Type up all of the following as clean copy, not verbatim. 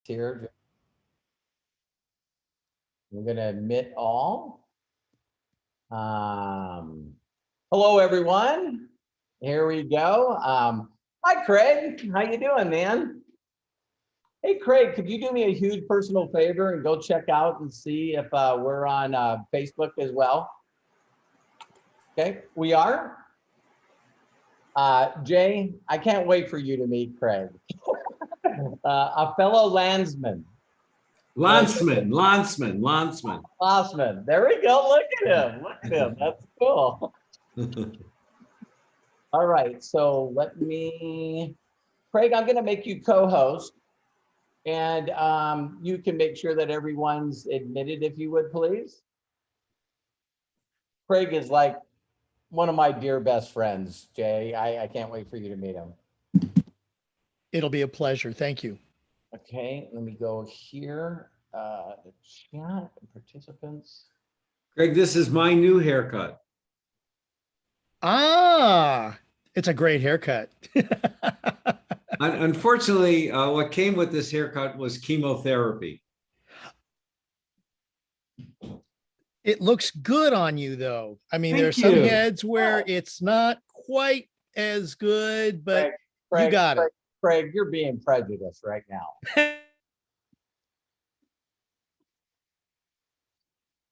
here. We're going to admit all. Hello, everyone. Here we go. Hi, Craig. How you doing, man? Hey, Craig, could you do me a huge personal favor and go check out and see if we're on Facebook as well? Okay, we are. Jay, I can't wait for you to meet Craig. A fellow landsman. Landsman. There we go. Look at him. That's cool. All right. So let me, Craig, I'm going to make you co-host, and you can make sure that everyone's admitted, if you would, please. Craig is like one of my dear best friends, Jay. I can't wait for you to meet him. It'll be a pleasure. Thank you. Okay. Let me go here. The chat participants. Greg, this is my new haircut. Ah, it's a great haircut. Unfortunately, what came with this haircut was chemotherapy. It looks good on you, though. I mean, Thank there are some you. heads where it's not quite as good, but you got it. Craig, you're being prejudiced right now.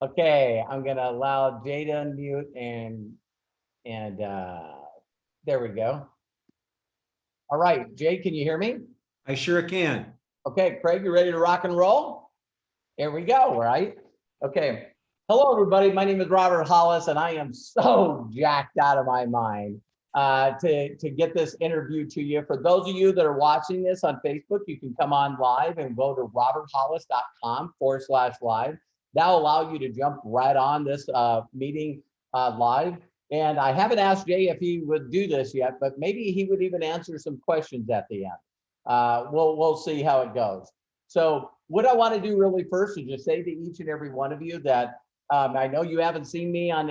Okay, I'm gonna allow Jay to unmute and there we go. All right, Jay, can you hear me? I sure can. Okay, Craig, you ready to rock and roll? Here we go, right? Okay. Hello, everybody. My name is Robert Hollis, and I am so jacked out of my mind to get this interview to you. For those of you that are watching this on Facebook, you can come on live and go to roberthollis.com/live. That'll allow you to jump right on this meeting live. And I haven't asked Jay if he would do this yet, but maybe he would even answer some questions at the end. We'll see how it goes. So what I want to do really first is just say to each and every one of you that I know you haven't seen me on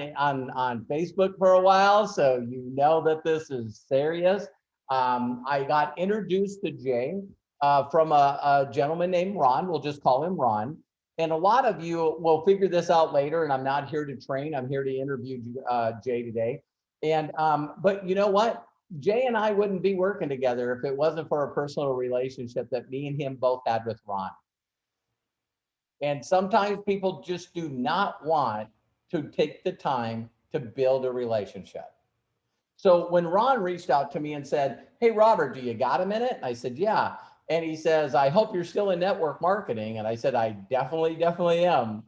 Facebook for a while, so you know that this is serious. I got introduced to Jay from a gentleman named Ron. We'll just call him Ron. And a lot of you will figure this out later, and I'm not here to train. I'm here to interview Jay today. And but you know what? Jay and I wouldn't be working together if it wasn't for a personal relationship that me and him both had with Ron. And sometimes people just do not want to take the time to build a relationship. So when Ron reached out to me and said, "Hey, Robert, do you got a minute?" I said, "Yeah." And he says, "I hope you're still in network marketing." And I said, "I definitely am."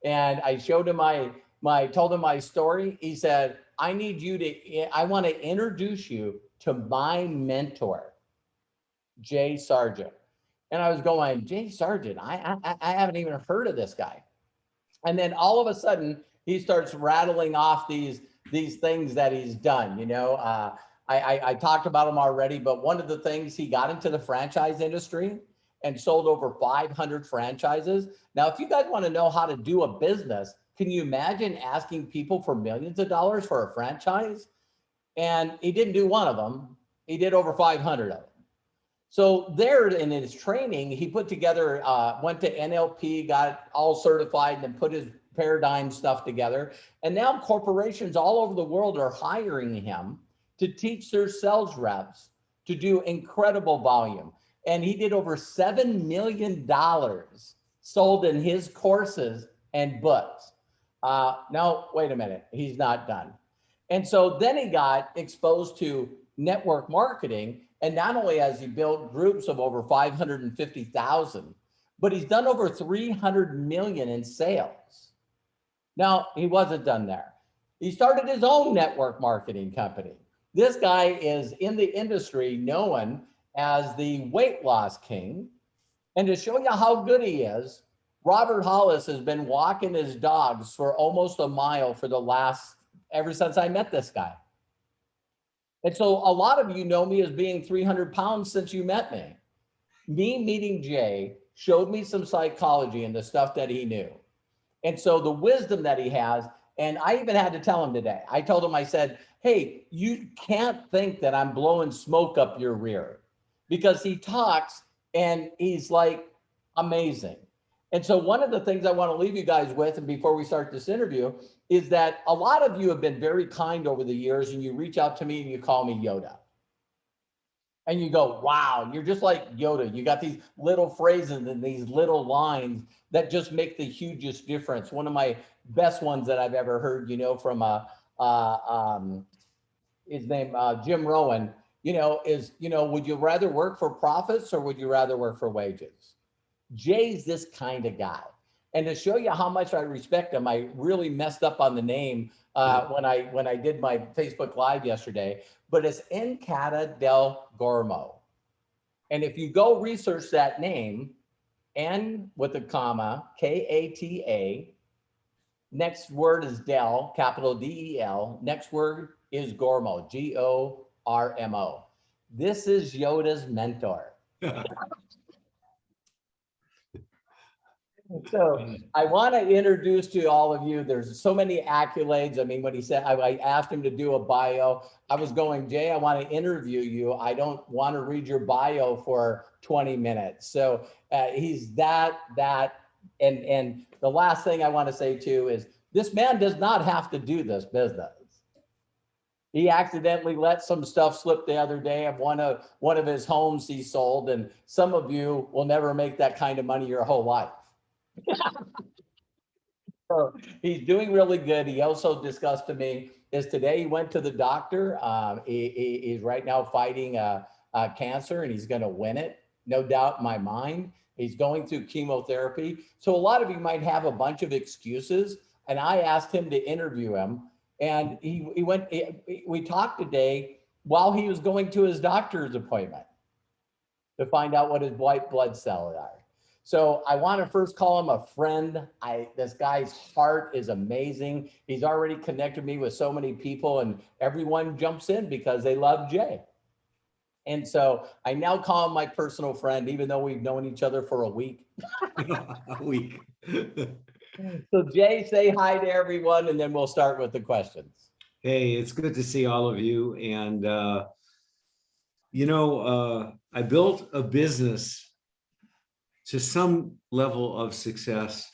And I showed him told him my story. He said, I want to introduce you to my mentor, Jay Sargent. And I was going, Jay Sargent, I haven't even heard of this guy. And then all of a sudden he starts rattling off these things that he's done, you know. I talked about him already, but one of the things, he got into the franchise industry and sold over 500 franchises. Now, if you guys want to know how to do a business, can you imagine asking people for millions of dollars for a franchise? And he didn't do one of them. He did over 500 of them. So there in his training, he put together, went to NLP, got all certified, and then put his paradigm stuff together. And now corporations all over the world are hiring him to teach their sales reps to do incredible volume. And he did over $7 million sold in his courses and books. Now, wait a minute, he's not done. And so then he got exposed to network marketing. And not only has he built groups of over 550,000, but he's done over 300 million in sales. Now, he wasn't done there. He started his own network marketing company. This guy is in the industry known as the weight loss king. And to show you how good he is, Robert Hollis has been walking his dogs for almost a mile for ever since I met this guy. And so a lot of you know me as being 300 pounds since you met me. Me meeting Jay showed me some psychology and the stuff that he knew. And so the wisdom that he has, and I even had to tell him today, I told him, I said, hey, you can't think that I'm blowing smoke up your rear, because he talks and he's like, Amazing. And so one of the things I want to leave you guys with, and before we start this interview, is that a lot of you have been very kind over the years, and you reach out to me and you call me Yoda. And you go, wow, you're just like Yoda. You got these little phrases and these little lines that just make the hugest difference. One of my best ones that I've ever heard, from his name, Jim Rowan, is, would you rather work for profits or would you rather work for wages? Jay's this kind of guy. And to show you how much I respect him, I really messed up on the name when I did my Facebook Live yesterday, but it's Encata del Gormo. And if you go research that name, N with a comma, K-A-T-A, next word is Del, capital D-E-L, next word is Gormo, G-O-R-M-O. This is Yoda's mentor. So I want to introduce to all of you, there's so many accolades. I mean, when he said, I asked him to do a bio, I was going, Jay, I want to interview you. I don't want to read your bio for 20 minutes. So he's that, and the last thing I want to say too is this man does not have to do this business. He accidentally let some stuff slip the other day of one of his homes he sold. And some of you will never make that kind of money your whole life. So he's doing really good. He also discussed to me is today he went to the doctor. He's right now fighting cancer and he's going to win it. No doubt in my mind. He's going through chemotherapy. So a lot of you might have a bunch of excuses. And I asked him to interview him. And we talked today while he was going to his doctor's appointment to find out what his white blood cells are. So I want to first call him a friend. This guy's heart is amazing. He's already connected me with so many people and everyone jumps in because they love Jay. And so I now call him my personal friend, even though we've known each other for a week. A week. So Jay, say hi to everyone and then we'll start with the questions. Hey, it's good to see all of you. And, I built a business to some level of success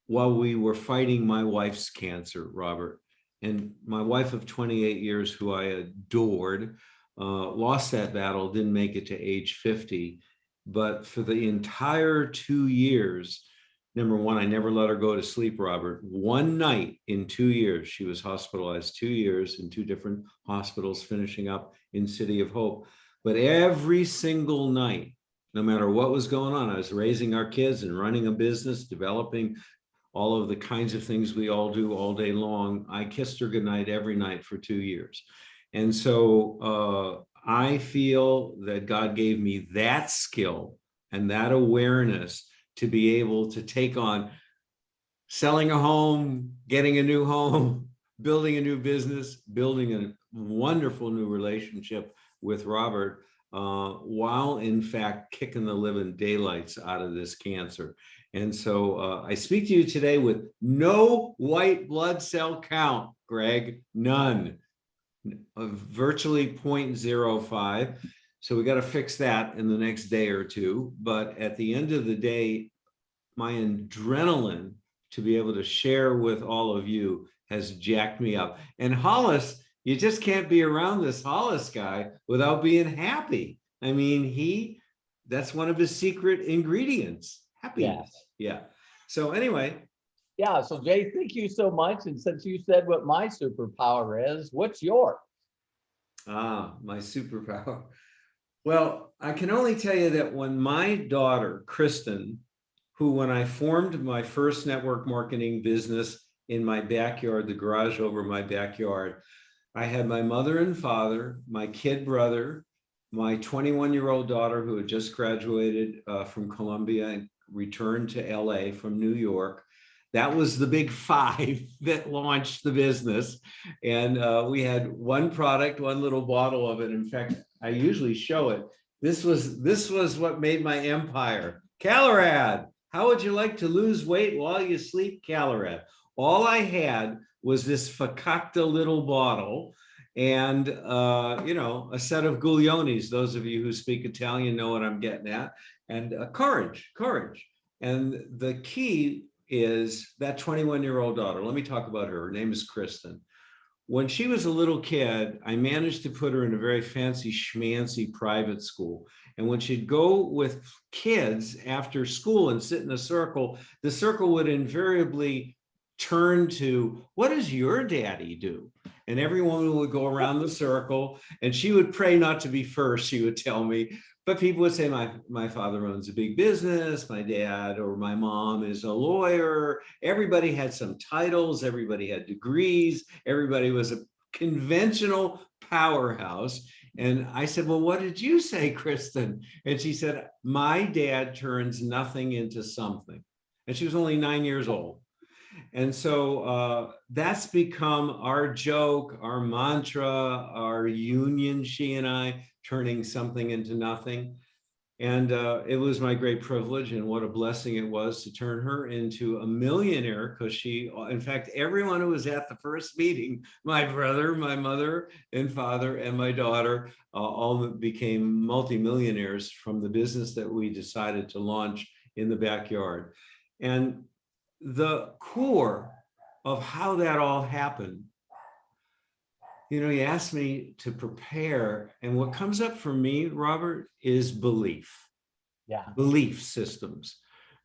while we were fighting my wife's cancer, Robert. And my wife of 28 years, who I adored, lost that battle, didn't make it to age 50. But for the entire 2 years, number one, I never let her go to sleep, Robert. One night in 2 years, she was hospitalized 2 years in 2 different hospitals, finishing up in City of Hope. But every single night, no matter what was going on, I was raising our kids and running a business, developing all of the kinds of things we all do all day long. I kissed her goodnight every night for 2 years. And so I feel that God gave me that skill and that awareness to be able to take on selling a home, getting a new home, building a new business, building a wonderful new relationship with Robert, while in fact kicking the living daylights out of this cancer. And so I speak to you today with no white blood cell count, Greg, none, virtually 0.05. So we got to fix that in the next day or two. But at the end of the day, my adrenaline to be able to share with all of you has jacked me up. And Hollis, you just can't be around this Hollis guy without being happy. I mean, that's one of his secret ingredients, happiness. Yeah. So anyway. Yeah, so Jay, thank you so much. And since you said what my superpower is, what's yours? My superpower. Well, I can only tell you that when my daughter, Kristen, who when I formed my first network marketing business in my backyard, the garage over my backyard, I had my mother and father, my kid brother, my 21-year-old daughter who had just graduated from Columbia and returned to LA from New York. That was the big 5 that launched the business. And we had one product, one little bottle of it. In fact, I usually show it. This was what made my empire. Calorad, how would you like to lose weight while you sleep? Calorad. All I had was this fakakta little bottle and, a set of guglionis. Those of you who speak Italian know what I'm getting at. And courage. And the key is that 21-year-old daughter. Let me talk about her. Her name is Kristen. When she was a little kid, I managed to put her in a very fancy schmancy private school. And when she'd go with kids after school and sit in a circle, the circle would invariably turn to, what does your daddy do? And everyone would go around the circle, and she would pray not to be first, she would tell me. But people would say, my father owns a big business, my dad or my mom is a lawyer. Everybody had some titles, everybody had degrees, everybody was a conventional powerhouse. And I said, well, what did you say, Kristen? And she said, my dad turns nothing into something. And she was only 9 years old. And so that's become our joke, our mantra, our union, she and I, turning something into nothing. And it was my great privilege, and what a blessing it was to turn her into a millionaire, because she, in fact, everyone who was at the first meeting, my brother, my mother and father, and my daughter, all became multimillionaires from the business that we decided to launch in the backyard. And the core of how that all happened, you know, you asked me to prepare, and what comes up for me, Robert, is belief. Yeah. Belief systems.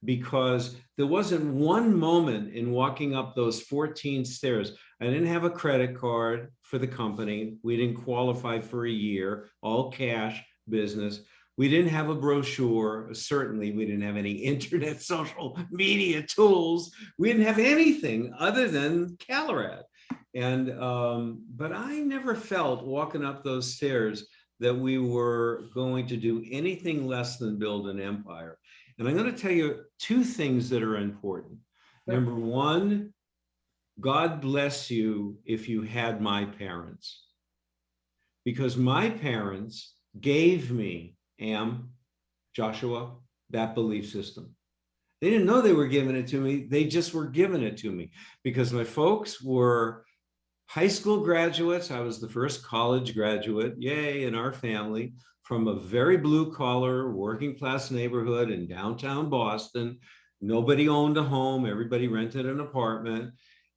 Because there wasn't one moment in walking up those 14 stairs. I didn't have a credit card for the company. We didn't qualify for a year, all cash business. We didn't have a brochure. Certainly, we didn't have any internet social media tools. We didn't have anything other than Calorad. And but I never felt walking up those stairs that we were going to do anything less than build an empire. And I'm going to tell you two things that are important. Number one, God bless you if you had my parents, because my parents gave me, Joshua, that belief system. They didn't know they were giving it to me. They just were giving it to me, because my folks were high school graduates. I was the first college graduate, yay, in our family, from a very blue collar working class neighborhood in downtown Boston. Nobody owned a home. Everybody rented an apartment.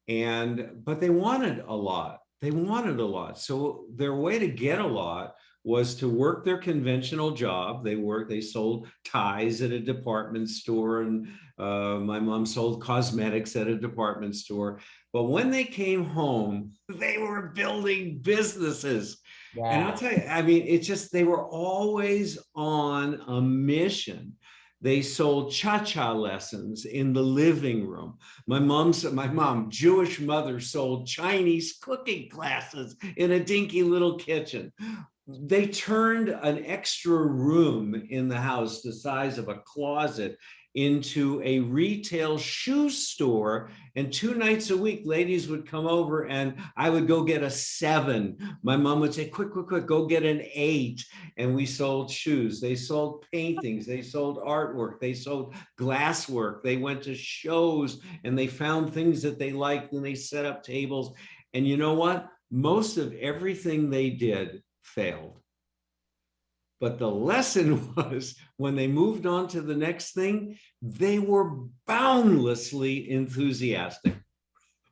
But they wanted a lot. They wanted a lot. So their way to get a lot was to work their conventional job. They sold ties at a department store, and my mom sold cosmetics at a department store. But when they came home, they were building businesses. Yeah. And I'll tell you, I mean, it's just, they were always on a mission. They sold cha-cha lessons in the living room. My mom, Jewish mother, sold Chinese cooking classes in a dinky little kitchen. They turned an extra room in the house, the size of a closet, into a retail shoe store. And 2 nights a week, ladies would come over and I would go get a 7. My mom would say, quick, go get an 8. And we sold shoes. They sold paintings. They sold artwork. They sold glasswork. They went to shows and they found things that they liked and they set up tables. And you know what? Most of everything they did failed. But the lesson was, when they moved on to the next thing, they were boundlessly enthusiastic.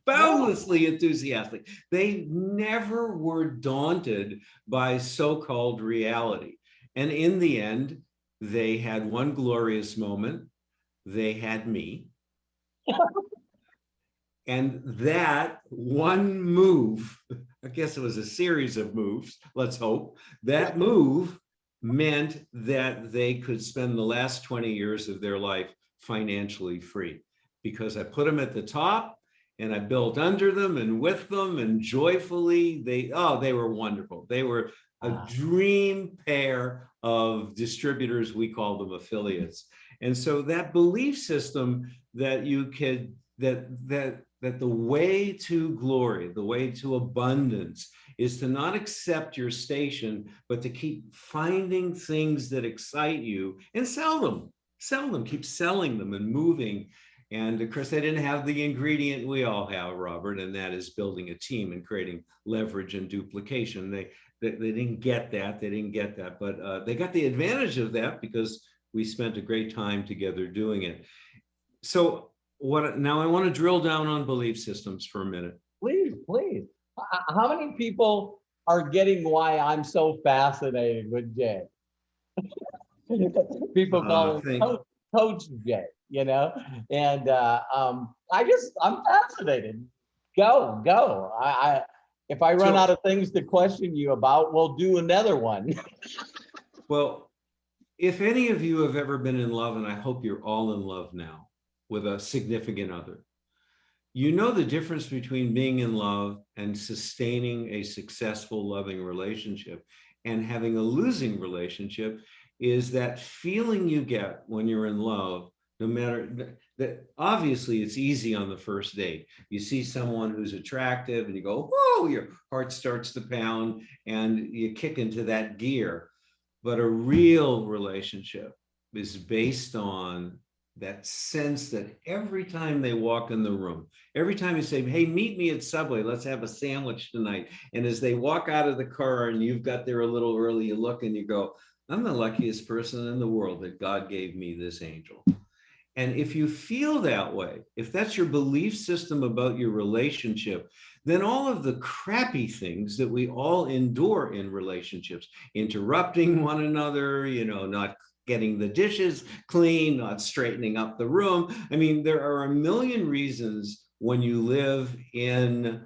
Boundlessly enthusiastic. They never were daunted by so-called reality. And in the end, they had one glorious moment. They had me. And that one move, I guess it was a series of moves, let's hope, that move meant that they could spend the last 20 years of their life financially free, because I put them at the top and I built under them and with them, and joyfully, they were wonderful. They were a dream pair of distributors. We call them affiliates. And so that belief system that you could, that the way to glory, the way to abundance, is to not accept your station, but to keep finding things that excite you and sell them, keep selling them and moving. And of course, they didn't have the ingredient we all have, Robert, and that is building a team and creating leverage and duplication. They didn't get that, but they got the advantage of that because we spent a great time together doing it. So now I want to drill down on belief systems for a minute. Please, please. How many people are getting why I'm so fascinated with Jay? People call him Thank Coach Jay, you know? And I'm fascinated. Go. If I run out of things to question you about, we'll do another one. Well, if any of you have ever been in love, and I hope you're all in love now with a significant other, you know the difference between being in love and sustaining a successful, loving relationship and having a losing relationship is that feeling you get when you're in love, no matter that, obviously it's easy on the first date. You see someone who's attractive and you go, whoa, your heart starts to pound and you kick into that gear. But a real relationship is based on that sense that every time they walk in the room, every time you say, hey, meet me at Subway, let's have a sandwich tonight. And as they walk out of the car and you've got there a little early, you look and you go, I'm the luckiest person in the world that God gave me this angel. And if you feel that way, if that's your belief system about your relationship, then all of the crappy things that we all endure in relationships, interrupting one another, not getting the dishes clean, not straightening up the room. I mean, there are a million reasons when you live in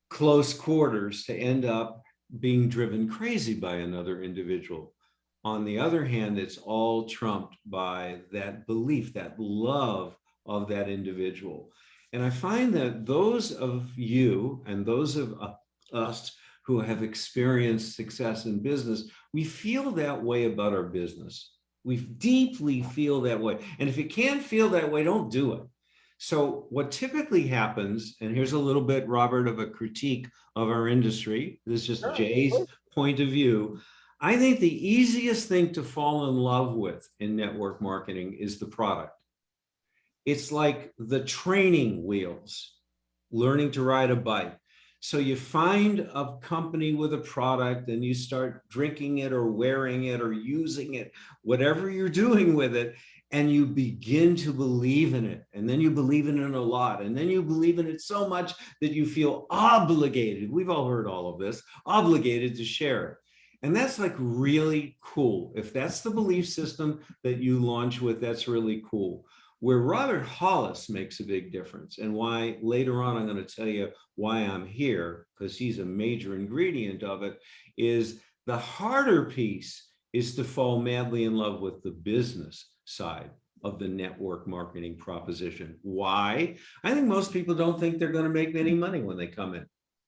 close quarters to end up being driven crazy by another individual. On the other hand, it's all trumped by that belief, that love of that individual. And I find that those of you and those of us who have experienced success in business, we feel that way about our business. We deeply feel that way. And if you can't feel that way, don't do it. So what typically happens, and here's a little bit, Robert, of a critique of our industry. This is just Jay's point of view. I think the easiest thing to fall in love with in network marketing is the product. It's like the training wheels, learning to ride a bike. So you find a company with a product and you start drinking it or wearing it or using it, whatever you're doing with it, and you begin to believe in it. And then you believe in it a lot. And then you believe in it so much that you feel obligated. We've all heard all of this, obligated to share it. And that's like really cool. If that's the belief system that you launch with, that's really cool. Where Robert Hollis makes a big difference, and why later on I'm going to tell you why I'm here, because he's a major ingredient of it, is the harder piece is to fall madly in love with the business side of the network marketing proposition. Why? I think most people don't think they're going to make any money when they come in.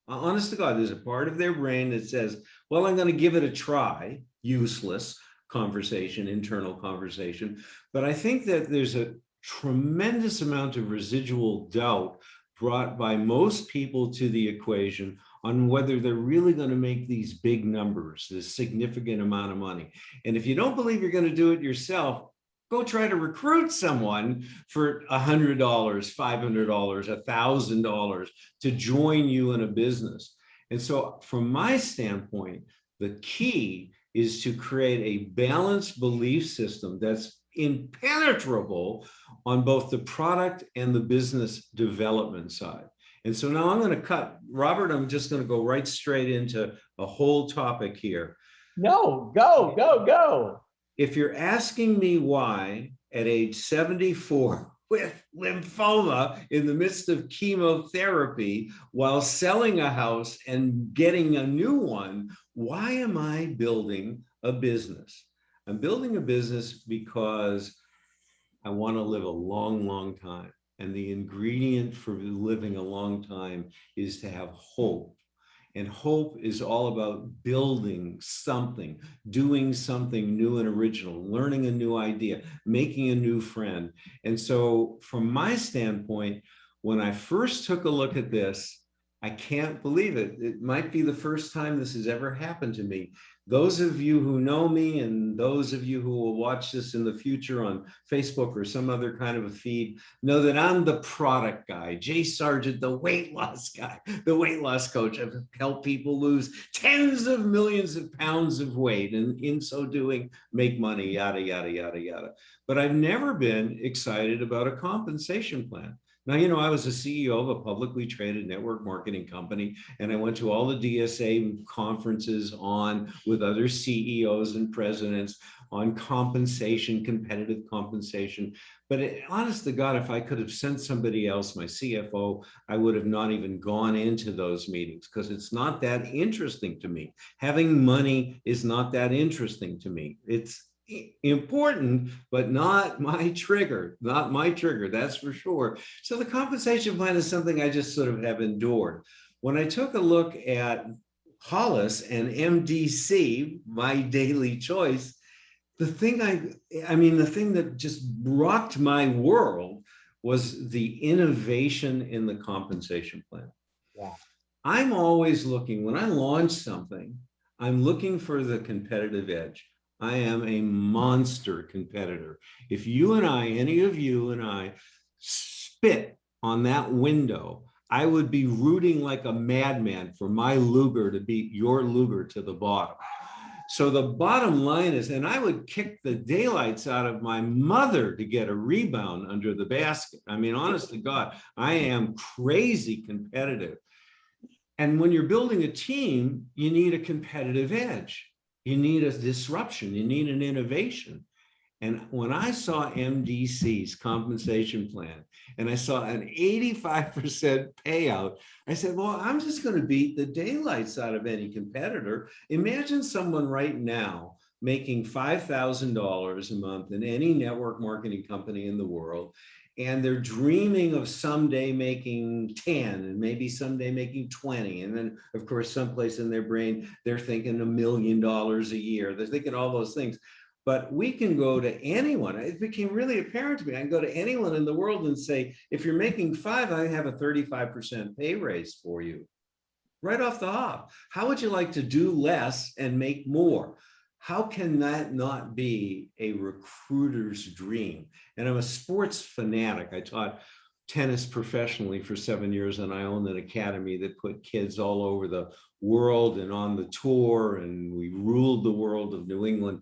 Honest to God, there's a part of their brain that says, well, I'm going to give it a try. Useless conversation, internal conversation. But I think that there's a tremendous amount of residual doubt brought by most people to the equation on whether they're really going to make these big numbers, this significant amount of money. And if you don't believe you're going to do it yourself, go try to recruit someone for $100, $500, $1,000 to join you in a business. And so from my standpoint, the key is to create a balanced belief system that's impenetrable on both the product and the business development side. And so now I'm going to cut, Robert, I'm just going to go right straight into a whole topic here. No, go. If you're asking me why at age 74 with lymphoma in the midst of chemotherapy while selling a house and getting a new one, why am I building a business? I'm building a business because I want to live a long, long time. And the ingredient for living a long time is to have hope. And hope is all about building something, doing something new and original, learning a new idea, making a new friend. And so from my standpoint, when I first took a look at this, I can't believe it. It might be the first time this has ever happened to me. Those of you who know me and those of you who will watch this in the future on Facebook or some other kind of a feed know that I'm the product guy, Jay Sargent, the weight loss guy, the weight loss coach. I've helped people lose tens of millions of pounds of weight and in so doing, make money, yada, yada, yada, yada. But I've never been excited about a compensation plan. Now, you know, I was a CEO of a publicly traded network marketing company, and I went to all the DSA conferences on with other CEOs and presidents on compensation, competitive compensation. But honest to God, if I could have sent somebody else, my CFO, I would have not even gone into those meetings because it's not that interesting to me. Having money is not that interesting to me. It's important, but not my trigger, that's for sure. So the compensation plan is something I just sort of have endured. When I took a look at Hollis and MDC, my daily choice, the thing the thing that just rocked my world was the innovation in the compensation plan. Yeah. I'm always looking, when I launch something, I'm looking for the competitive edge. I am a monster competitor. If you and I, any of you and I, spit on that window, I would be rooting like a madman for my Luger to beat your Luger to the bottom. So the bottom line is, and I would kick the daylights out of my mother to get a rebound under the basket. I mean, honest to God, I am crazy competitive. And when you're building a team, you need a competitive edge. You need a disruption. You need an innovation. And when I saw MDC's compensation plan and I saw an 85% payout, I said, well, I'm just going to beat the daylights out of any competitor. Imagine someone right now making $5,000 a month in any network marketing company in the world, and they're dreaming of someday making 10 and maybe someday making 20. And then, of course, someplace in their brain, they're thinking $1 million a year. They're thinking all those things. But we can go to anyone. It became really apparent to me. I can go to anyone in the world and say, if you're making 5, I have a 35% pay raise for you. Right off the hop. How would you like to do less and make more? How can that not be a recruiter's dream? And I'm a sports fanatic. I taught tennis professionally for 7 years, and I owned an academy that put kids all over the world and on the tour, and we ruled the world of New England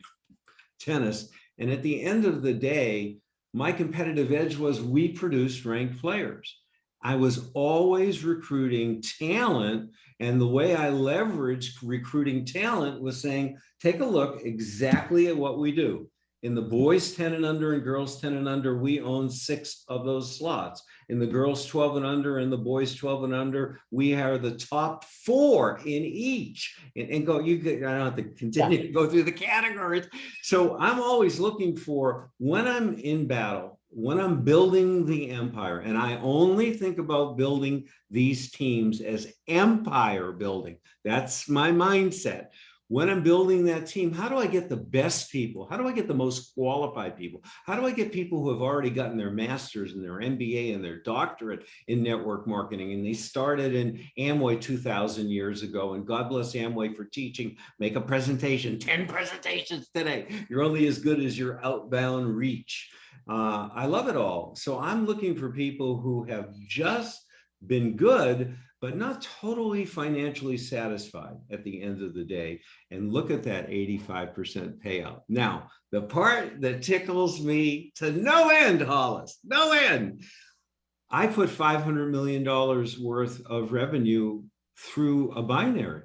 tennis. And at the end of the day, my competitive edge was we produced ranked players. I was always recruiting talent. And the way I leveraged recruiting talent was saying, take a look exactly at what we do. In the boys 10 and under and girls 10 and under, we own 6 of those slots. In the girls 12 and under and the boys 12 and under, we are the top 4 in each. And go, I don't have to continue to go through the categories. So I'm always looking for, when I'm in battle, when I'm building the empire, and I only think about building these teams as empire building. That's my mindset. When I'm building that team, how do I get the best people? How do I get the most qualified people? How do I get people who have already gotten their master's and their MBA and their doctorate in network marketing? And they started in Amway 2,000 years ago. And God bless Amway for teaching, make a presentation, 10 presentations today. You're only as good as your outbound reach. I love it all. So I'm looking for people who have just been good, but not totally financially satisfied at the end of the day. And look at that 85% payout. Now, the part that tickles me to no end, Hollis, no end. I put $500 million worth of revenue through a binary.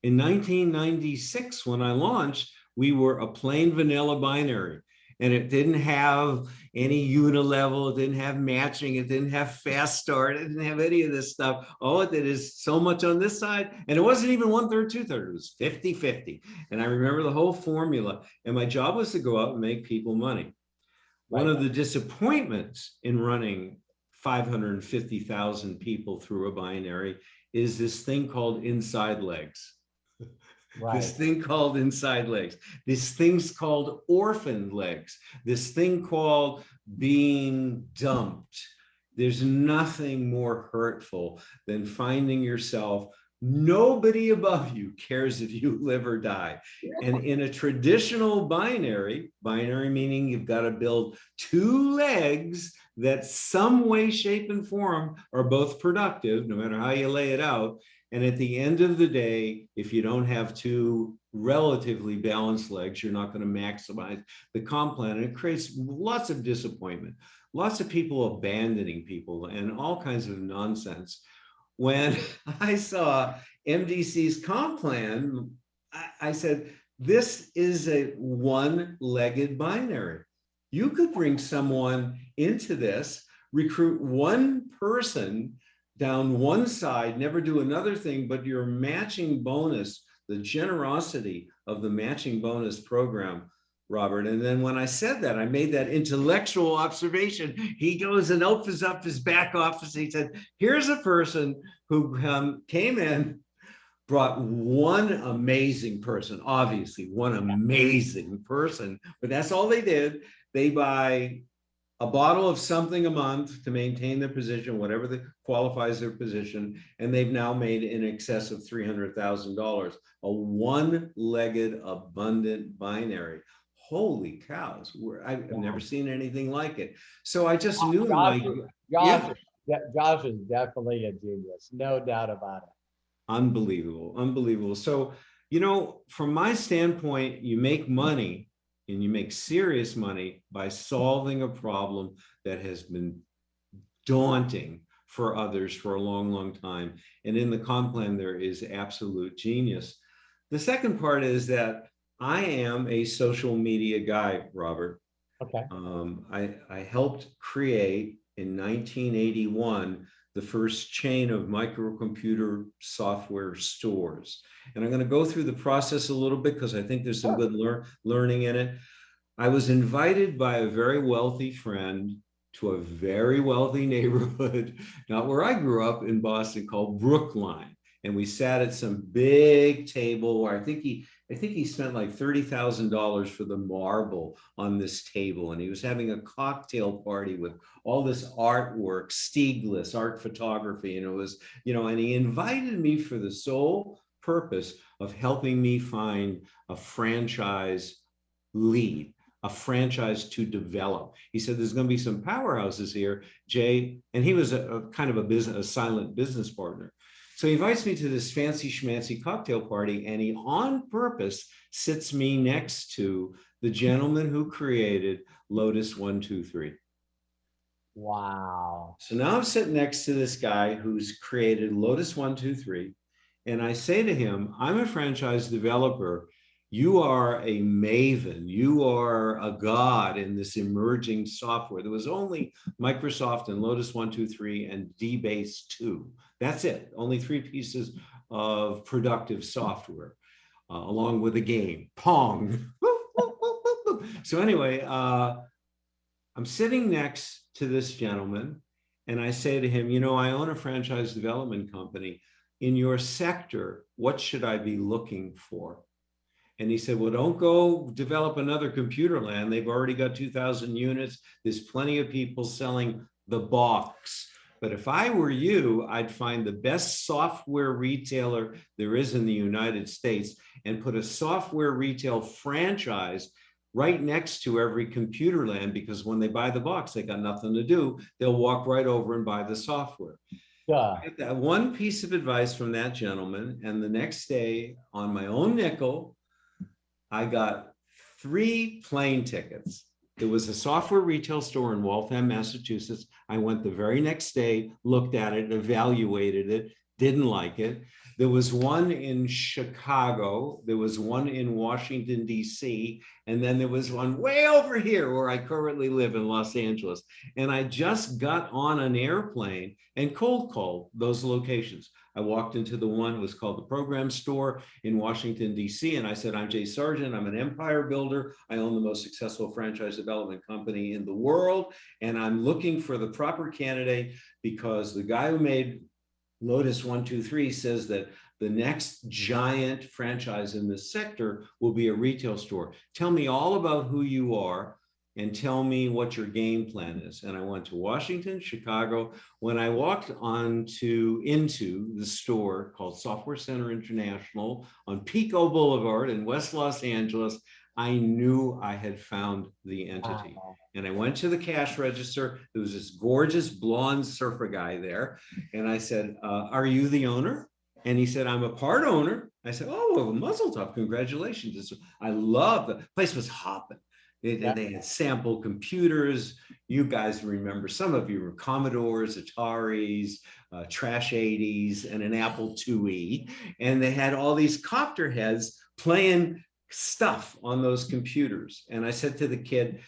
In 1996, when I launched, we were a plain vanilla binary. And it didn't have any unilevel, it didn't have matching, it didn't have fast start, it didn't have any of this stuff. All it did is so much on this side, and it wasn't even 1/3, 2/3, it was 50-50. And I remember the whole formula, and my job was to go out and make people money. One of the disappointments in running 550,000 people through a binary is this thing called inside legs. Right. This thing called inside legs, this thing's called orphaned legs, this thing called being dumped. There's nothing more hurtful than finding yourself Nobody above you cares if you live or die. And in a traditional binary meaning you've got to build two legs that some way, shape, and form are both productive, no matter how you lay it out. And at the end of the day, if you don't have two relatively balanced legs, you're not going to maximize the comp plan. And it creates lots of disappointment, lots of people abandoning people, and all kinds of nonsense. When I saw MDC's comp plan, I said, this is a one-legged binary. You could bring someone into this, recruit one person down one side, never do another thing, but your matching bonus, the generosity of the matching bonus program, Robert. And then when I said that, I made that intellectual observation. He goes and opens up his back office. He said, here's a person who came in, brought one amazing person, obviously one amazing person, but that's all they did. They buy a bottle of something a month to maintain their position, whatever qualifies their position. And they've now made in excess of $300,000, a one-legged abundant binary. Holy cows, I've never seen anything like it. So I just knew Josh is definitely a genius, no doubt about it. Unbelievable, unbelievable. So, you know, from my standpoint, you make money, and you make serious money by solving a problem that has been daunting for others for a long, long time. And in the comp plan, there is absolute genius. The second part is that I am a social media guy, Robert. Okay. I helped create in 1981 the first chain of microcomputer software stores. And I'm going to go through the process a little bit because I think there's some good learning in it. I was invited by a very wealthy friend to a very wealthy neighborhood, not where I grew up in Boston, called Brookline. And we sat at some big table where I think he spent like $30,000 for the marble on this table. And he was having a cocktail party with all this artwork, Stieglitz, art photography. And it was, you know, and he invited me for the sole purpose of helping me find a franchise lead, a franchise to develop. He said, there's going to be some powerhouses here, Jay. And he was a kind of a silent business partner. So he invites me to this fancy schmancy cocktail party, and he on purpose sits me next to the gentleman who created Lotus 1-2-3. Wow. So now I'm sitting next to this guy who's created Lotus 1-2-3. And I say to him, I'm a franchise developer. You are a maven. You are a god in this emerging software. There was only Microsoft and Lotus 1-2-3 and DBase 2. That's it. Only 3 pieces of productive software, along with a game, Pong. So anyway, I'm sitting next to this gentleman, and I say to him, you know, I own a franchise development company. In your sector, what should I be looking for? And he said, well, don't go develop another Computerland. They've already got 2,000 units. There's plenty of people selling the box. But if I were you, I'd find the best software retailer there is in the United States and put a software retail franchise right next to every Computerland, because when they buy the box, they got nothing to do. They'll walk right over and buy the software. I got that one piece of advice from that gentleman. And the next day, on my own nickel, I got 3 plane tickets. There was a software retail store in Waltham, Massachusetts. I went the very next day, looked at it, evaluated it, didn't like it. There was one in Chicago. There was one in Washington, D.C. And then there was one way over here where I currently live in Los Angeles. And I just got on an airplane and cold called those locations. I walked into the one, it was called the Program Store in Washington, D.C. And I said, I'm Jay Sargent. I'm an empire builder. I own the most successful franchise development company in the world. And I'm looking for the proper candidate because the guy who made Lotus 1-2-3 says that the next giant franchise in this sector will be a retail store. Tell me all about who you are. and tell me what your game plan is. And I went to Washington, Chicago. When I walked into the store called Software Center International on Pico Boulevard in West Los Angeles, I knew I had found the entity. Wow. And I went to the cash register. There was this gorgeous blonde surfer guy there. And I said, are you the owner? And he said, I'm a part owner. I said, oh, well, muzzle tough, congratulations. I love the place was hopping. They had sample computers. You guys remember, some of you were Commodores, Ataris, Trash 80s, and an Apple IIe. And they had all these copter heads playing stuff on those computers. And I said to the kid,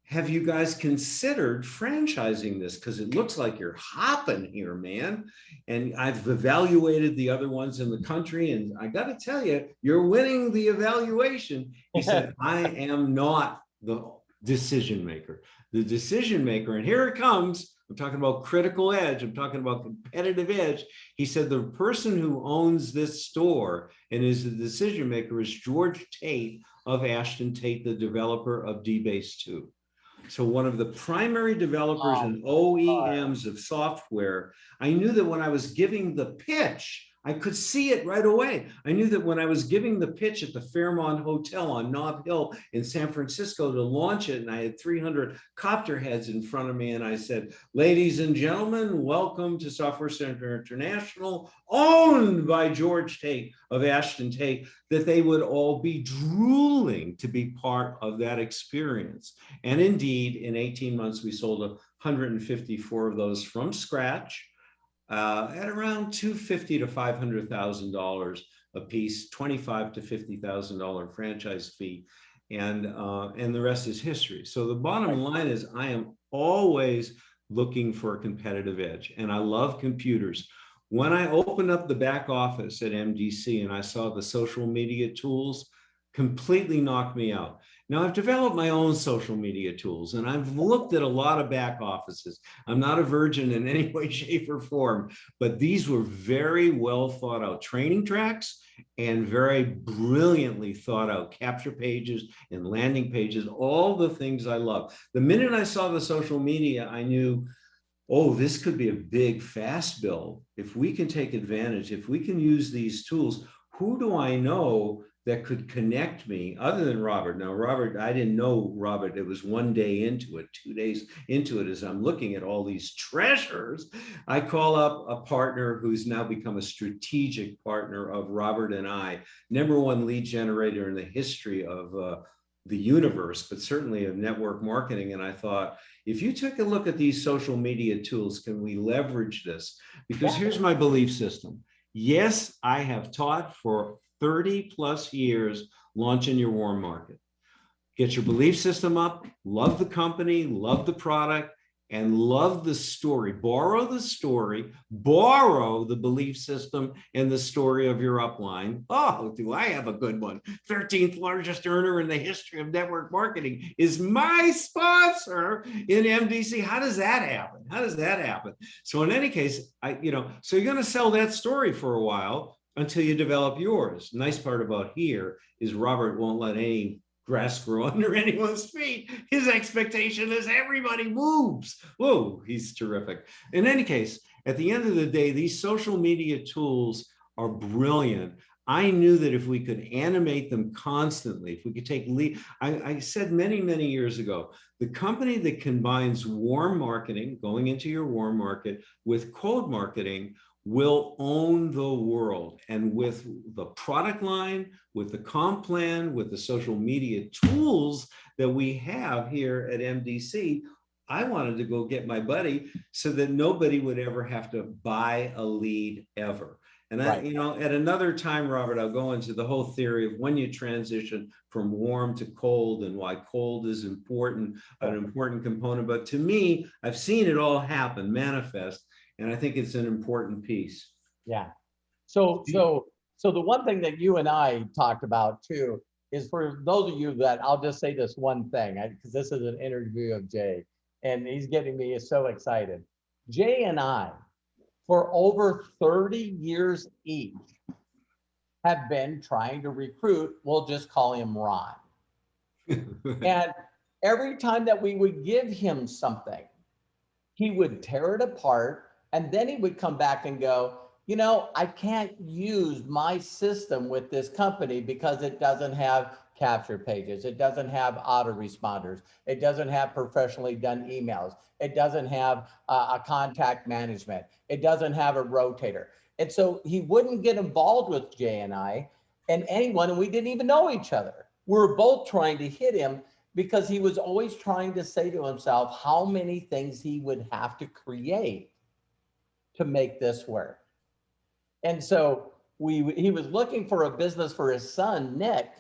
have you guys considered franchising this? Because it looks like you're hopping here, man. And I've evaluated the other ones in the country, and I got to tell you, you're winning the evaluation. He said, I am not the decision maker. The decision maker, and here it comes. I'm talking about critical edge. I'm talking about competitive edge. He said, the person who owns this store and is the decision maker is George Tate of Ashton Tate, the developer of DBase 2. So one of the primary developers and OEMs of software, I knew that when I was giving the pitch, I could see it right away. I knew that when I was giving the pitch at the Fairmont Hotel on Nob Hill in San Francisco to launch it, and I had 300 copter heads in front of me, and I said, ladies and gentlemen, welcome to Software Center International, owned by George Tate of Ashton Tate, that they would all be drooling to be part of that experience. And indeed, in 18 months, we sold 154 of those from scratch. At around $250,000 to $500,000 a piece, $25,000 to $50,000 franchise fee, and the rest is history. So the bottom line is, I am always looking for a competitive edge, and I love computers. When I opened up the back office at MDC and I saw the social media tools, completely knocked me out. Now, I've developed my own social media tools, and I've looked at a lot of back offices. I'm not a virgin in any way, shape, or form, but these were very well thought out training tracks and very brilliantly thought out capture pages and landing pages, all the things I love. The minute I saw the social media, I knew, oh, this could be a big, fast build. If we can take advantage, if we can use these tools, who do I know that could connect me other than Robert? Now, Robert, I didn't know Robert. It was one day into it, 2 days into it, as I'm looking at all these treasures. I call up a partner who's now become a strategic partner of Robert and I, #1 lead generator in the history of the universe, but certainly of network marketing. And I thought, if you took a look at these social media tools, can we leverage this? Because here's my belief system. Yes, I have taught for 30 plus years launching your warm market. Get your belief system up, love the company, love the product, and love the story. Borrow the story, borrow the belief system and the story of your upline. Oh, do I have a good one? 13th largest earner in the history of network marketing is my sponsor in MDC. How does that happen? How does that happen? So in any case, so you're going to sell that story for a while until you develop yours. Nice part about here is Robert won't let any grass grow under anyone's feet. His expectation is everybody moves. Whoa, he's terrific. In any case, at the end of the day, these social media tools are brilliant. I knew that if we could animate them constantly, if we could take lead, I said many, many years ago, the company that combines warm marketing, going into your warm market, with cold marketing will own the world. And with the product line, with the comp plan, with the social media tools that we have here at MDC, I wanted to go get my buddy so that nobody would ever have to buy a lead ever. And I, at another time, Robert, I'll go into the whole theory of when you transition from warm to cold and why cold is important, an important component. But to me, I've seen it all happen, manifest. And I think it's an important piece. Yeah. So the one thing that you and I talked about too is, for those of you that, I'll just say this one thing, because this is an interview of Jay, and he's getting me so excited. Jay and I, for over 30 years each, have been trying to recruit, we'll just call him Ron. every time that we would give him something, he would tear it apart, and then he would come back and go, you know, I can't use my system with this company because it doesn't have capture pages. It doesn't have autoresponders. It doesn't have professionally done emails. It doesn't have a contact management. It doesn't have a rotator. And so he wouldn't get involved with Jay and I and anyone, and we didn't even know each other. We were both trying to hit him because he was always trying to say to himself how many things he would have to create to make this work. And so he was looking for a business for his son, Nick,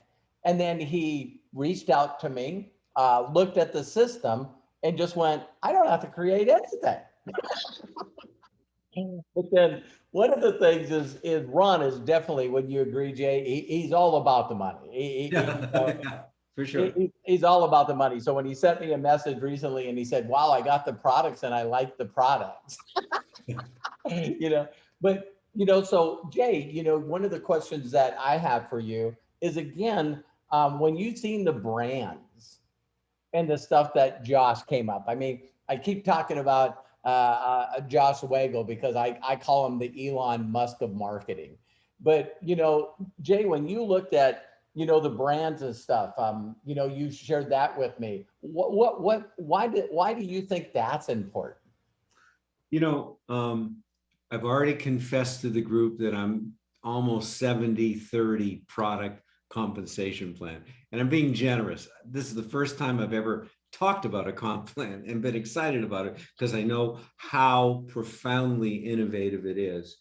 and then he reached out to me, looked at the system, and just went, I don't have to create anything. But then one of the things is Ron is definitely, would you agree, Jay? He's all about the money. Yeah, for sure. He's all about the money. So when he sent me a message recently and he said, wow, I got the products and I like the products, you know, but, you know, so Jay, you know, one of the questions that I have for you is, again, when you've seen the brands and the stuff that Josh came up, I mean, I keep talking about Josh Wagel because I call him the Elon Musk of marketing. But, you know, Jay, when you looked at, you know, the brands and stuff, you know, you shared that with me. Why do you think that's important? You know, I've already confessed to the group that I'm almost 70-30 product compensation plan. And I'm being generous. This is the first time I've ever talked about a comp plan and been excited about it because I know how profoundly innovative it is.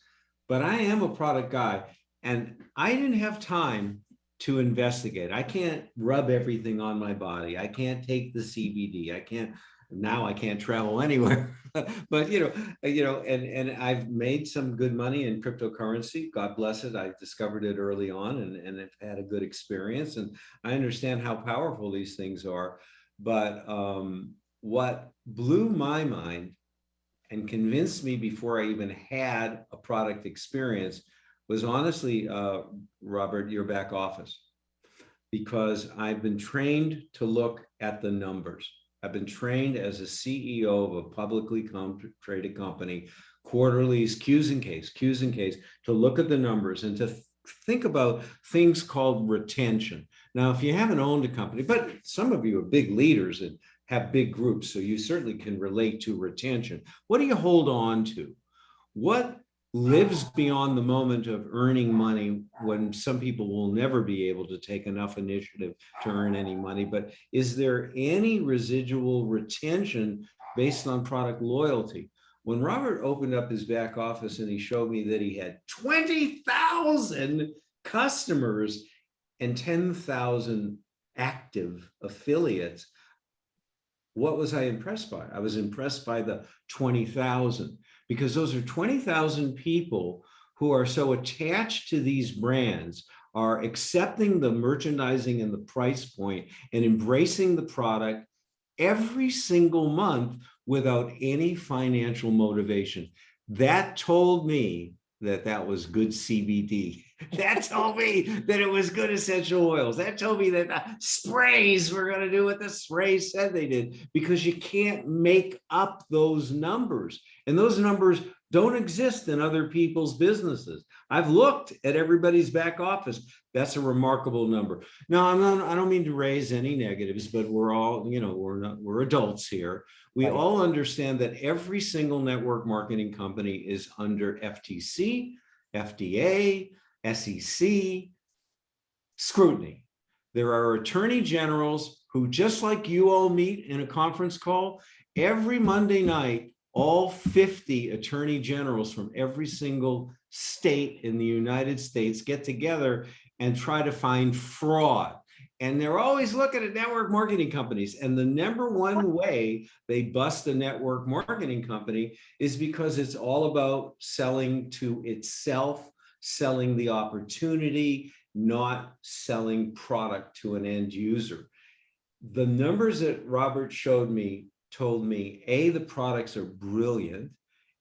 But I am a product guy and I didn't have time to investigate. I can't rub everything on my body. I can't take the CBD. I can't travel anywhere. But and I've made some good money in cryptocurrency. God bless it. I discovered it early on and have had a good experience. And I understand how powerful these things are. But what blew my mind and convinced me before I even had a product experience was honestly, Robert, your back office, because I've been trained to look at the numbers. I've been trained as a CEO of a publicly traded company, quarterlies, Q's and K's, to look at the numbers and to think about things called retention. Now, if you haven't owned a company, but some of you are big leaders and have big groups, so you certainly can relate to retention. What do you hold on to? What lives beyond the moment of earning money when some people will never be able to take enough initiative to earn any money? But is there any residual retention based on product loyalty? When Robert opened up his back office and he showed me that he had 20,000 customers and 10,000 active affiliates, what was I impressed by? I was impressed by the 20,000, because those are 20,000 people who are so attached to these brands, are accepting the merchandising and the price point and embracing the product every single month without any financial motivation. That told me that was good CBD. That told me that it was good essential oils. That told me that sprays were going to do what the sprays said they did, because you can't make up those numbers. And those numbers don't exist in other people's businesses. I've looked at everybody's back office. That's a remarkable number. Now, I don't mean to raise any negatives, but we're all, we're adults here. We all understand that every single network marketing company is under FTC, FDA, SEC scrutiny. There are attorney generals who, just like you all meet in a conference call, every Monday night, all 50 attorney generals from every single state in the United States get together and try to find fraud. And they're always looking at network marketing companies. And the number one way they bust a network marketing company is because it's all about selling to itself, selling the opportunity, not selling product to an end user. The numbers that Robert showed me told me, A, the products are brilliant,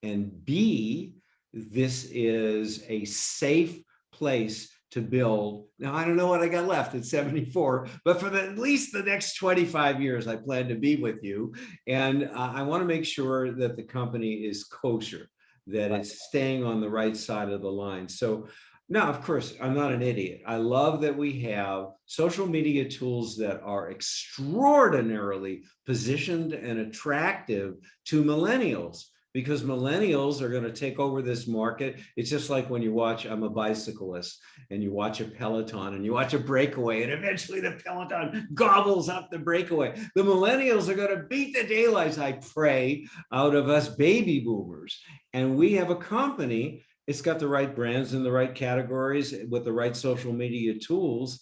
and B, this is a safe place to build. Now, I don't know what I got left at 74, but for at least the next 25 years, I plan to be with you. And I want to make sure that the company is kosher, that it's staying on the right side of the line. So now, of course, I'm not an idiot. I love that we have social media tools that are extraordinarily positioned and attractive to millennials, because millennials are going to take over this market. It's just like when you watch, I'm a bicyclist, and you watch a Peloton and you watch a breakaway, and eventually the Peloton gobbles up the breakaway. The millennials are going to beat the daylights, I pray, out of us baby boomers. And we have a company, it's got the right brands in the right categories with the right social media tools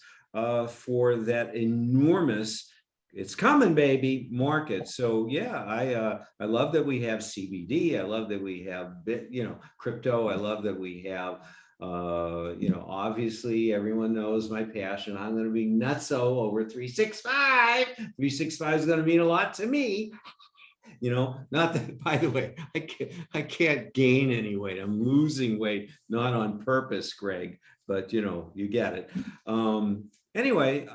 for that enormous, it's coming, baby, market. So yeah, I love that we have CBD. I love that we have crypto. I love that we have obviously everyone knows my passion. I'm going to be nutso over 365. 365 is going to mean a lot to me. Not that, by the way, I can't gain any weight. I'm losing weight, not on purpose, Greg, but you get it. Anyway,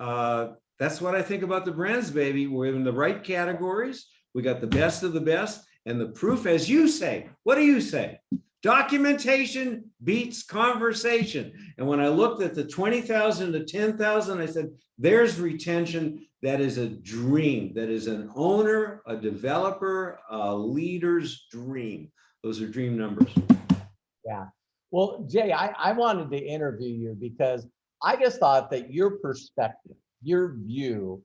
that's what I think about the brands, baby. We're in the right categories. We got the best of the best. And the proof, as you say, what do you say? Documentation beats conversation. And when I looked at the 20,000 to 10,000, I said, there's retention. That is a dream. That is an owner, a developer, a leader's dream. Those are dream numbers. Yeah. Well, Jay, I wanted to interview you because I just thought that your perspective, your view,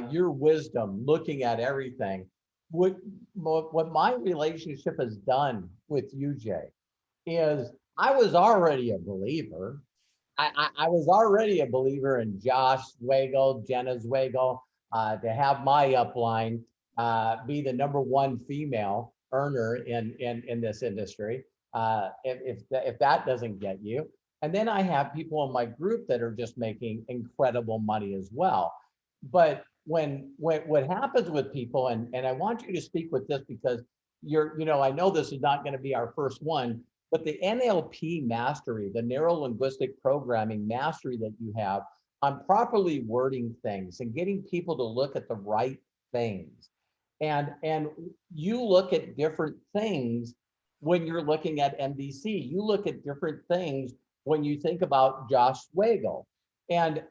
your wisdom, looking at everything, what my relationship has done with you, Jay, is I was already a believer. I was already a believer in Josh Swagel, Jenna Swagel, to have my upline be the #1 female earner in this industry. If that doesn't get you, and then I have people in my group that are just making incredible money as well. But when what happens with people, and I want you to speak with this because I know this is not going to be our first one, but the NLP mastery, the neuro linguistic programming mastery that you have on properly wording things and getting people to look at the right things. And you look at different things when you're looking at MDC. You look at different things when you think about Josh Swagel. And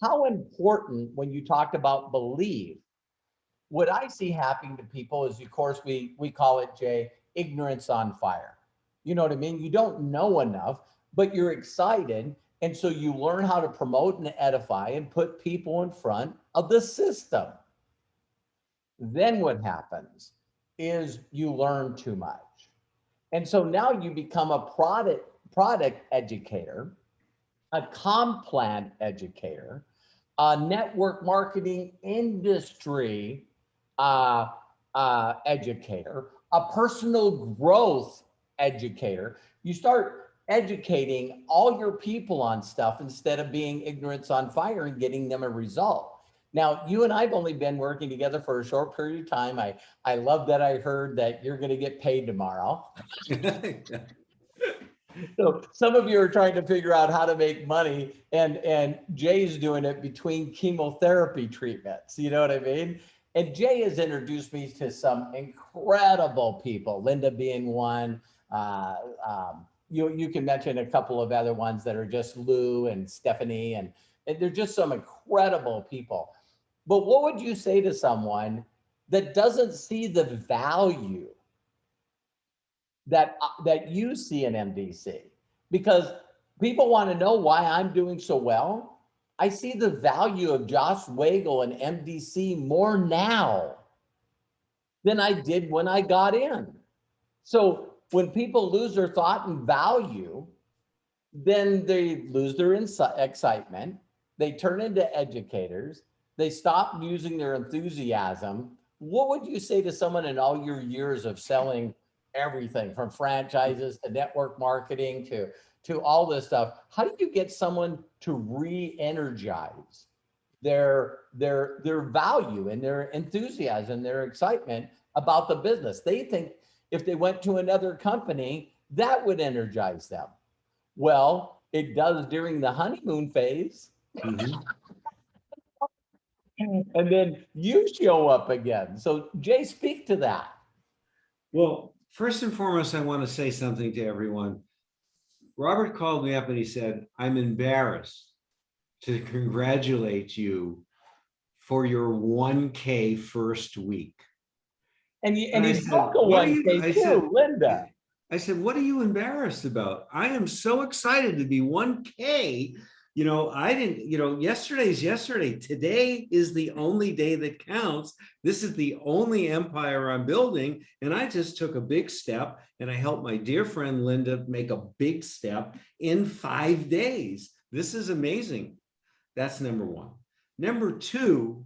how important, when you talked about belief, what I see happening to people is, of course, we call it, Jay, ignorance on fire. You know what I mean? You don't know enough, but you're excited. And so you learn how to promote and edify and put people in front of the system. Then what happens is you learn too much. And so now you become a product educator, a complant educator, a network marketing industry educator, a personal growth educator. You start educating all your people on stuff instead of being ignorance on fire and getting them a result. Now, you and I've only been working together for a short period of time. I love that I heard that you're going to get paid tomorrow. So some of you are trying to figure out how to make money, and Jay's doing it between chemotherapy treatments. You know what I mean? And Jay has introduced me to some incredible people, Linda being one. You can mention a couple of other ones that are just Lou and Stephanie, and they're just some incredible people. But what would you say to someone that doesn't see the value that you see in MDC? Because people want to know why I'm doing so well. I see the value of Josh Swagel and MDC more now than I did when I got in. So when people lose their thought and value, then they lose their excitement. They turn into educators. They stop using their enthusiasm. What would you say to someone in all your years of selling everything from franchises to network marketing to all this stuff? How do you get someone to re-energize their value and their enthusiasm, their excitement about the business? They think if they went to another company, that would energize them. Well, it does during the honeymoon phase. Mhm. And then you show up again. So Jay, speak to that. Well, first and foremost, I want to say something to everyone. Robert called me up and he said, I'm embarrassed to congratulate you for your 1K first week. And you And I book said, a what are 1K you, too, Linda. what are you embarrassed about? I am so excited to be 1K. You know, I didn't, you know, yesterday's yesterday. Today is the only day that counts. This is the only empire I'm building. And I just took a big step and I helped my dear friend Linda make a big step in 5 days. This is amazing. That's number one. Number two,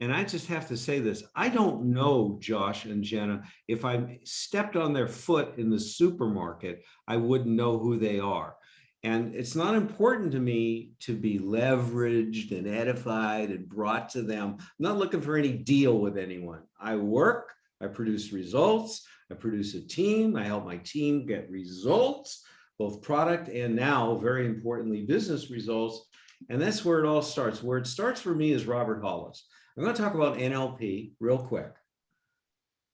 and I just have to say this, I don't know Josh and Jenna. If I stepped on their foot in the supermarket, I wouldn't know who they are. And it's not important to me to be leveraged and edified and brought to them. I'm not looking for any deal with anyone. I work, I produce results, I produce a team, I help my team get results, both product and now, very importantly, business results. And that's where it all starts. Where it starts for me is Robert Hollis. I'm going to talk about NLP real quick.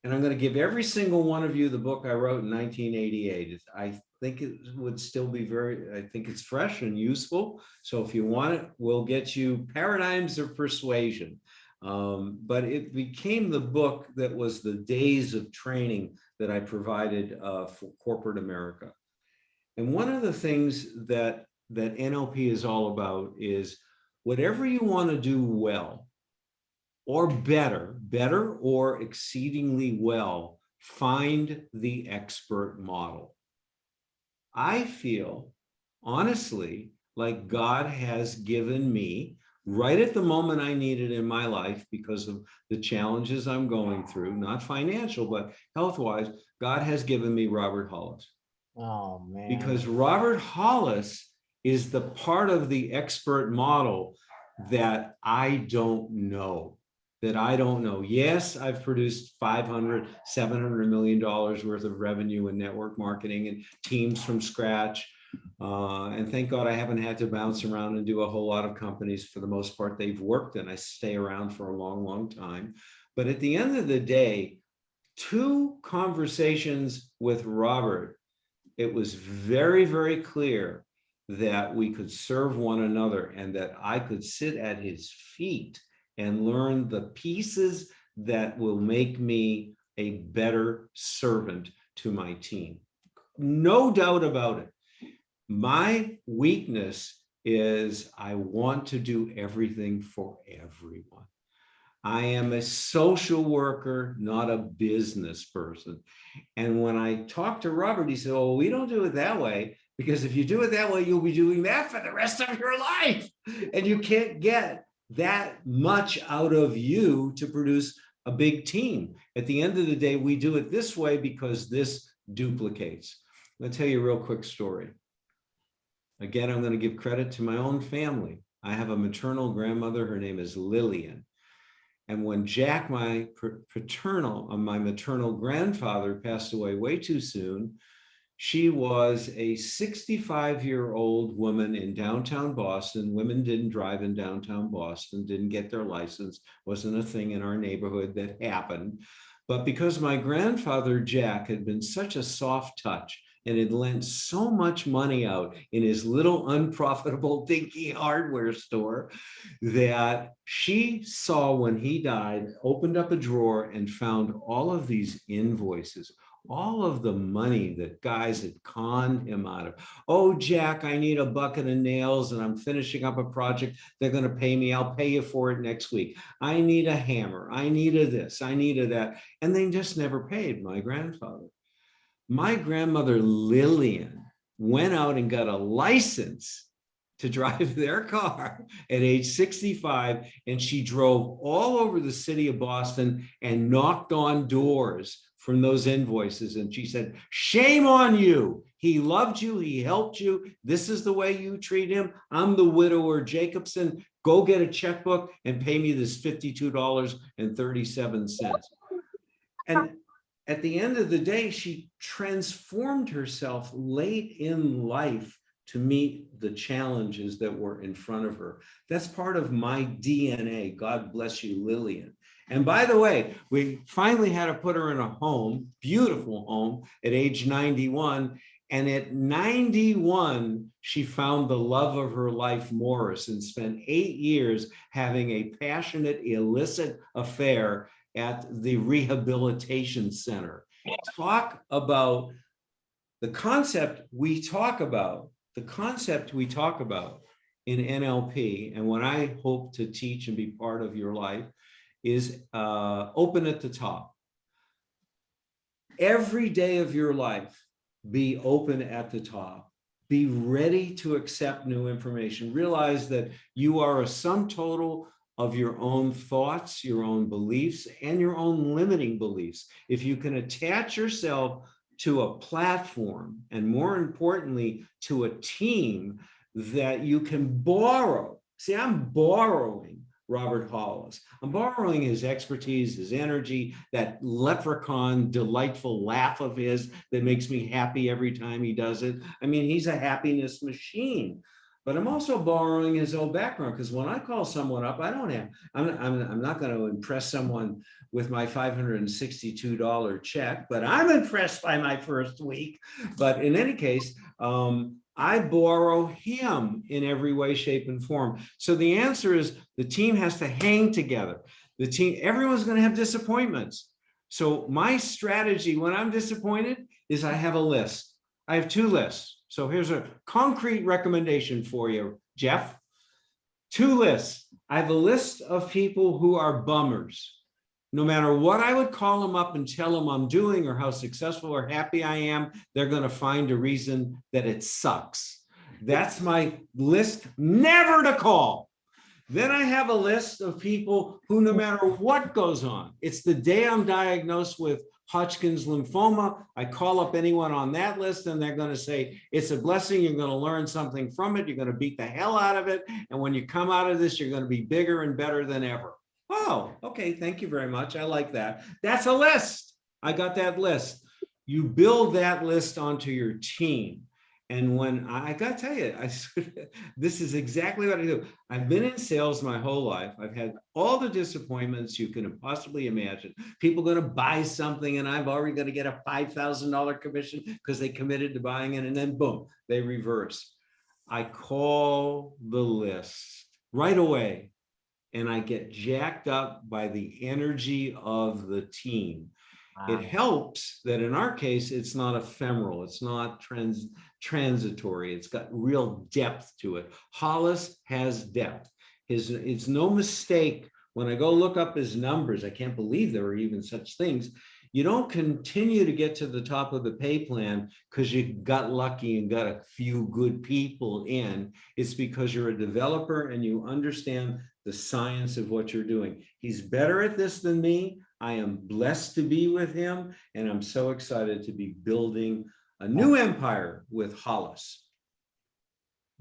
And I'm going to give every single one of you the book I wrote in 1988. I think it would still be I think it's fresh and useful. So if you want it, we'll get you Paradigms of Persuasion. But it became the book that was the days of training that I provided for corporate America. And one of the things that NLP is all about is whatever you want to do well, or better or exceedingly well, find the expert model. I feel, honestly, like God has given me, right at the moment I need it in my life because of the challenges I'm going through, not financial, but health-wise, God has given me Robert Hollis. Oh, man. Because Robert Hollis is the part of the expert model that I don't know. Yes, I've produced 500, $700 million worth of revenue in network marketing and teams from scratch. And thank God I haven't had to bounce around and do a whole lot of companies. For the most part, they've worked and I stay around for a long, long time. But at the end of the day, 2 conversations with Robert, it was very, very clear that we could serve one another and that I could sit at his feet and learn the pieces that will make me a better servant to my team. No doubt about it. My weakness is I want to do everything for everyone. I am a social worker, not a business person. And when I talked to Robert, he said, oh, we don't do it that way, because if you do it that way, you'll be doing that for the rest of your life. And you can't get that much out of you to produce a big team. At the end of the day, we do it this way because this duplicates. I'm going to tell you a real quick story. Again, I'm going to give credit to my own family. I have a maternal grandmother. Her name is Lillian. And when Jack, my maternal grandfather, passed away way too soon, she was a 65-year-old woman in downtown Boston. Women didn't drive in downtown Boston, didn't get their license, wasn't a thing in our neighborhood that happened. But because my grandfather, Jack, had been such a soft touch and had lent so much money out in his little unprofitable dinky hardware store, that she saw when he died, opened up a drawer and found all of these invoices, all of the money that guys had conned him out of. Oh, Jack, I need a bucket of nails and I'm finishing up a project. They're going to pay me. I'll pay you for it next week. I need a hammer. I need a this. I need a that. And they just never paid my grandfather. My grandmother, Lillian, went out and got a license to drive their car at age 65. And she drove all over the city of Boston and knocked on doors from those invoices. And she said, shame on you. He loved you. He helped you. This is the way you treat him. I'm the widower Jacobson. Go get a checkbook and pay me this $52.37. And at the end of the day, she transformed herself late in life to meet the challenges that were in front of her. That's part of my DNA. God bless you, Lillian. And by the way, we finally had to put her in a home, beautiful home, at age 91. And at 91, she found the love of her life, Morris, and spent 8 years having a passionate, illicit affair at the rehabilitation center. Talk about the concept we talk about, in NLP, and what I hope to teach and be part of your life is open at the top. Every day of your life, be open at the top. Be ready to accept new information. Realize that you are a sum total of your own thoughts, your own beliefs, and your own limiting beliefs. If you can attach yourself to a platform, and more importantly, to a team that you can borrow. See, I'm borrowing Robert Hollis. I'm borrowing his expertise, his energy, that leprechaun, delightful laugh of his that makes me happy every time he does it. I mean, he's a happiness machine. But I'm also borrowing his own background, because when I call someone up, I'm not going to impress someone with my $562 check, but I'm impressed by my first week. But in any case, I borrow him in every way, shape, and form. So the answer is the team has to hang together. The team, everyone's going to have disappointments. So my strategy when I'm disappointed is I have a list. I have 2 lists. So here's a concrete recommendation for you, Jeff. 2 lists. I have a list of people who are bummers. No matter what I would call them up and tell them I'm doing or how successful or happy I am, they're going to find a reason that it sucks. That's my list, never to call. Then I have a list of people who, no matter what goes on, it's the day I'm diagnosed with Hodgkin's lymphoma, I call up anyone on that list and they're going to say, it's a blessing. You're going to learn something from it. You're going to beat the hell out of it. And when you come out of this, you're going to be bigger and better than ever. Oh, okay. Thank you very much. I like that. That's a list. I got that list. You build that list onto your team. And when I got to tell you, this is exactly what I do. I've been in sales my whole life. I've had all the disappointments you can possibly imagine. People going to buy something and I've already got to get a $5,000 commission because they committed to buying it. And then boom, they reverse. I call the list right away and I get jacked up by the energy of the team. It helps that in our case, it's not ephemeral. It's not transitory. It's got real depth to it. Hollis has depth. It's no mistake. When I go look up his numbers, I can't believe there are even such things. You don't continue to get to the top of the pay plan because you got lucky and got a few good people in. It's because you're a developer and you understand the science of what you're doing. He's better at this than me. I am blessed to be with him, and I'm so excited to be building a new empire with Hollis.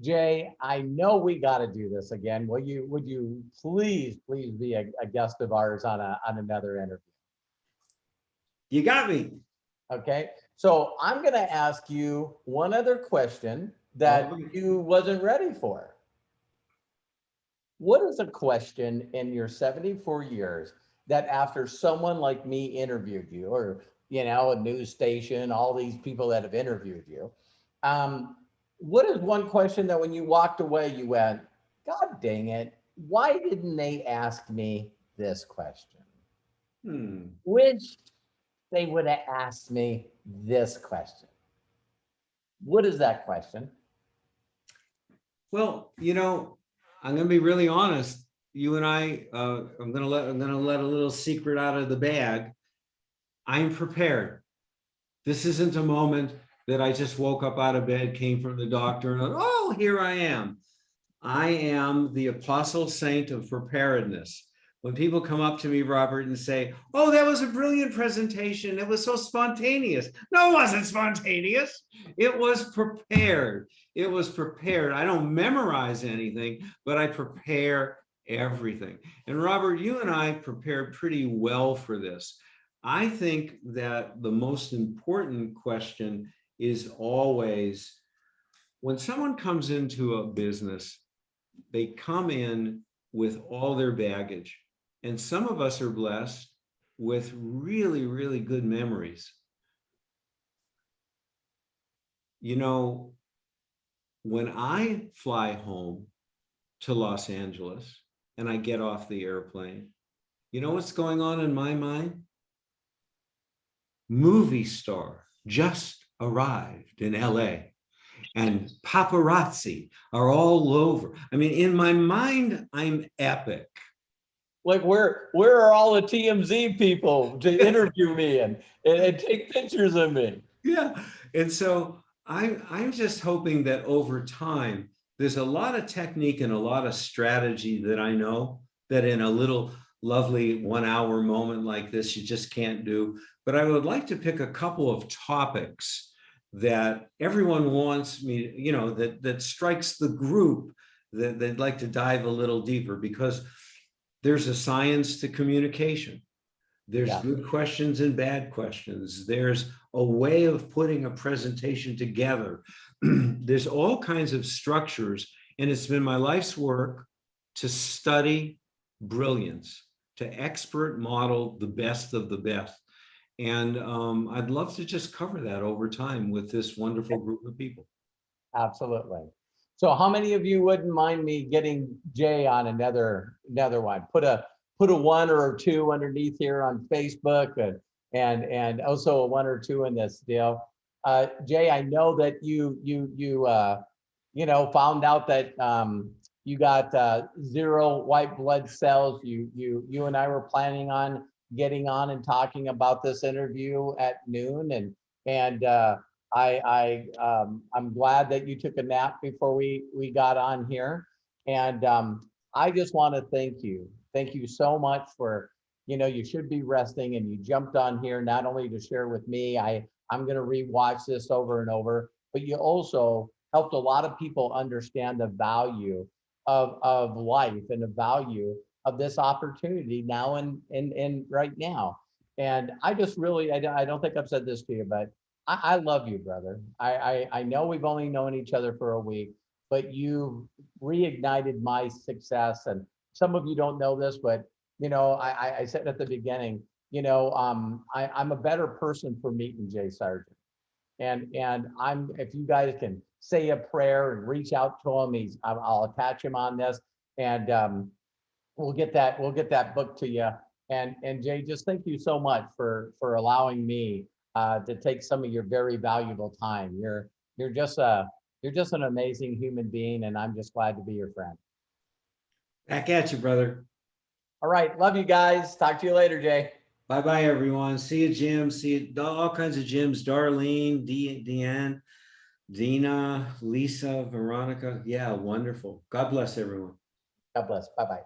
Jay, I know we got to do this again. Would you please be a guest of ours on another interview? You got me. Okay, so I'm going to ask you one other question that you wasn't ready for. What is a question in your 74 years that after someone like me interviewed you, or, you know, a news station, all these people that have interviewed you, what is one question that when you walked away, you went, God dang it, why didn't they ask me this question? Wish they would have asked me this question. What is that question? Well, you know, I'm going to be really honest. You and I, I'm going to let a little secret out of the bag. I'm prepared. This isn't a moment that I just woke up out of bed, came from the doctor, and oh, here I am. I am the apostle saint of preparedness. When people come up to me, Robert, and say, oh, that was a brilliant presentation. It was so spontaneous. No, it wasn't spontaneous. It was prepared. It was prepared. I don't memorize anything, but I prepare everything. And Robert, you and I prepared pretty well for this. I think that the most important question is always, when someone comes into a business, they come in with all their baggage. And some of us are blessed with really, really good memories. You know, when I fly home to Los Angeles and I get off the airplane, you know what's going on in my mind? Movie star just arrived in LA and paparazzi are all over. I mean, in my mind, I'm epic. Like where are all the TMZ people to interview me and take pictures of me? Yeah. And so I'm just hoping that over time, there's a lot of technique and a lot of strategy that I know that in a little lovely 1 hour moment like this, you just can't do. But I would like to pick a couple of topics that everyone wants me, you know, that strikes the group that they'd like to dive a little deeper, because there's a science to communication. There's good questions and bad questions. There's a way of putting a presentation together. There's all kinds of structures, and it's been my life's work to study brilliance, to expert model the best of the best. And I'd love to just cover that over time with this wonderful group of people. Absolutely. So how many of you wouldn't mind me getting Jay on another one? Put a 1 or 2 underneath here on Facebook, and also a 1 or 2 in this deal. Jay, I know that you know, found out that you got 0 white blood cells. You and I were planning on getting on and talking about this interview at noon, and I'm glad that you took a nap before we got on here. And I just want to thank you. Thank you so much for, you know, you should be resting, and you jumped on here not only to share with me. I'm going to rewatch this over and over, but you also helped a lot of people understand the value of life and the value of this opportunity now and right now. And I just really, I don't think I've said this to you, but I love you, brother. I know we've only known each other for a week, but you reignited my success. And some of you don't know this, but you know, I said at the beginning, you know, I'm a better person for meeting Jay Sargent. And if you guys can say a prayer and reach out to him, I'll attach him on this, and we'll get that book to you. And Jay, just thank you so much for allowing me to take some of your very valuable time. You're just an amazing human being, and I'm just glad to be your friend. Back at you, brother. All right, love you guys. Talk to you later, Jay. Bye-bye, everyone. See you, Jim. See you, all kinds of Jims. Darlene, Deanne, Dina, Lisa, Veronica. Yeah, wonderful. God bless everyone. God bless. Bye-bye.